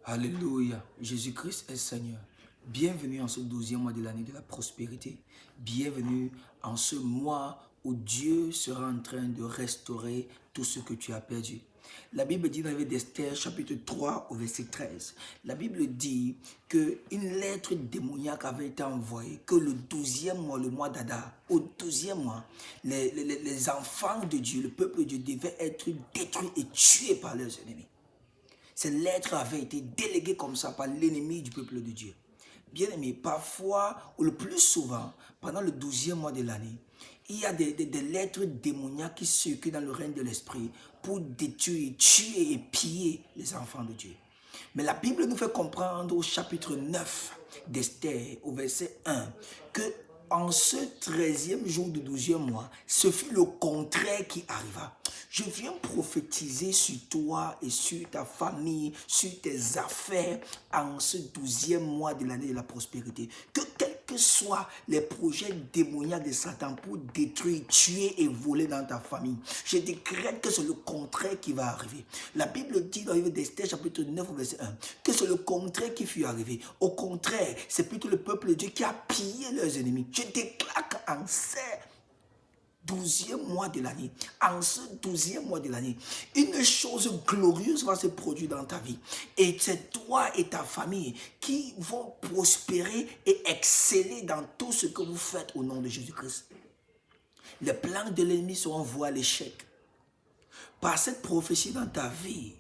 Alléluia. Jésus-Christ est Seigneur. Bienvenue en ce 12e mois de l'année de la prospérité. Bienvenue en ce mois où Dieu sera en train de restaurer tout ce que tu as perdu. La Bible dit dans le livre d'Esther, chapitre 3, au verset 13, la Bible dit qu'une lettre démoniaque avait été envoyée, que le 12e mois, le mois d'Adar, au 12e mois, les enfants de Dieu, le peuple de Dieu devait être détruits et tués par leurs ennemis. Cette lettre avait été déléguée comme ça par l'ennemi du peuple de Dieu. Bien aimé, parfois, ou le plus souvent, pendant le 12e mois de l'année, il y a des lettres démoniaques qui circulent dans le règne de l'esprit pour détruire, tuer et piller les enfants de Dieu. Mais la Bible nous fait comprendre au chapitre 9 d'Esther, au verset 1, que en ce 13e jour du 12e mois, ce fut le contraire qui arriva. Je viens prophétiser sur toi et sur ta famille, sur tes affaires en ce 12e mois de l'année de la prospérité. Que quels que soient les projets démoniaques de Satan pour détruire, tuer et voler dans ta famille, je décrète que c'est le contraire qui va arriver. La Bible dit dans le livre d'Esther, chapitre 9, verset 1, que c'est le contraire qui fut arrivé. Au contraire, c'est plutôt le peuple de Dieu qui a pillé leurs ennemis. Je déclare qu'en ces 12e mois de l'année, en ce 12e mois de l'année, une chose glorieuse va se produire dans ta vie. Et c'est toi et ta famille qui vont prospérer et exceller dans tout ce que vous faites au nom de Jésus-Christ. Les plans de l'ennemi seront voués à l'échec. Par cette prophétie dans ta vie,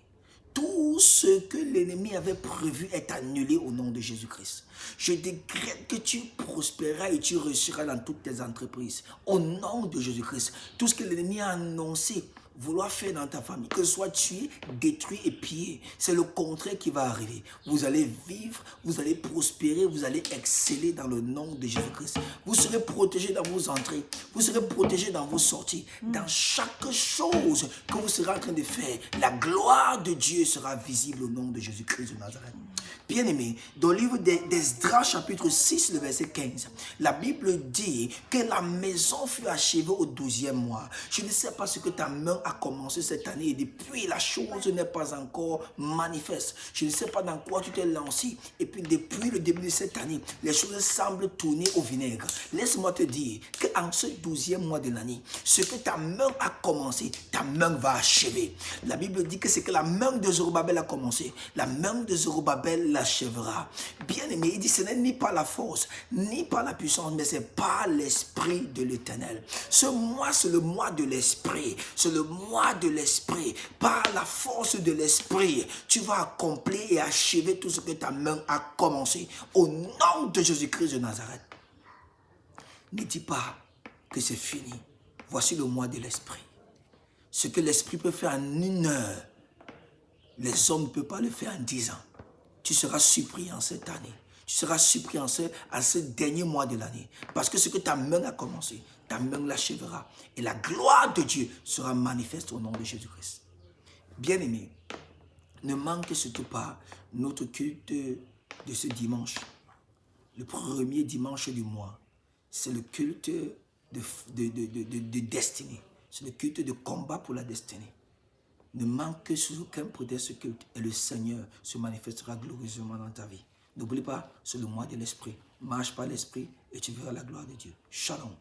tout ce que l'ennemi avait prévu est annulé au nom de Jésus-Christ. Je décrète que tu prospéreras et tu réussiras dans toutes tes entreprises. Au nom de Jésus-Christ, tout ce que l'ennemi a annoncé vouloir faire dans ta famille, que ce soit tué, détruit et pillé, c'est le contraire qui va arriver. Vous allez vivre, vous allez prospérer, vous allez exceller dans le nom de Jésus-Christ. Vous serez protégés dans vos entrées, vous serez protégés dans vos sorties. Dans chaque chose que vous serez en train de faire, la gloire de Dieu sera visible au nom de Jésus-Christ de Nazareth. Bien-aimé, dans le livre d'Esdras, chapitre 6, le verset 15, la Bible dit que la maison fut achevée au 12e mois. Je ne sais pas ce que ta main a commencé cette année et depuis la chose n'est pas encore manifeste. Je ne sais pas dans quoi tu t'es lancé et puis depuis le début de cette année, les choses semblent tourner au vinaigre. Laisse-moi te dire qu'en ce 12e mois de l'année, ce que ta main a commencé, ta main va achever. La Bible dit que c'est que la main de Zorobabel a commencé. La main de Zorobabel l'achèvera. Bien aimé, il dit ce n'est ni par la force, ni par la puissance, mais c'est par l'Esprit de l'Éternel. Ce mois, c'est le mois de l'Esprit. C'est le mois de l'Esprit. Par la force de l'Esprit, tu vas accomplir et achever tout ce que ta main a commencé. Au nom de Jésus-Christ de Nazareth. Ne dis pas que c'est fini. Voici le mois de l'Esprit. Ce que l'Esprit peut faire en 1 heure, les hommes ne peuvent pas le faire en 10 ans. Tu seras surpris en cette année. Tu seras surpris en ce dernier mois de l'année. Parce que ce que ta main a commencé, ta main l'achèvera. Et la gloire de Dieu sera manifeste au nom de Jésus-Christ. Bien-aimé, ne manque surtout pas notre culte de ce dimanche. Le premier dimanche du mois, c'est le culte de destinée. C'est le culte de combat pour la destinée. Ne manque sous aucun prétexte ce culte et le Seigneur se manifestera glorieusement dans ta vie. N'oublie pas, c'est le mois de l'Esprit. Marche par l'Esprit et tu verras la gloire de Dieu. Shalom.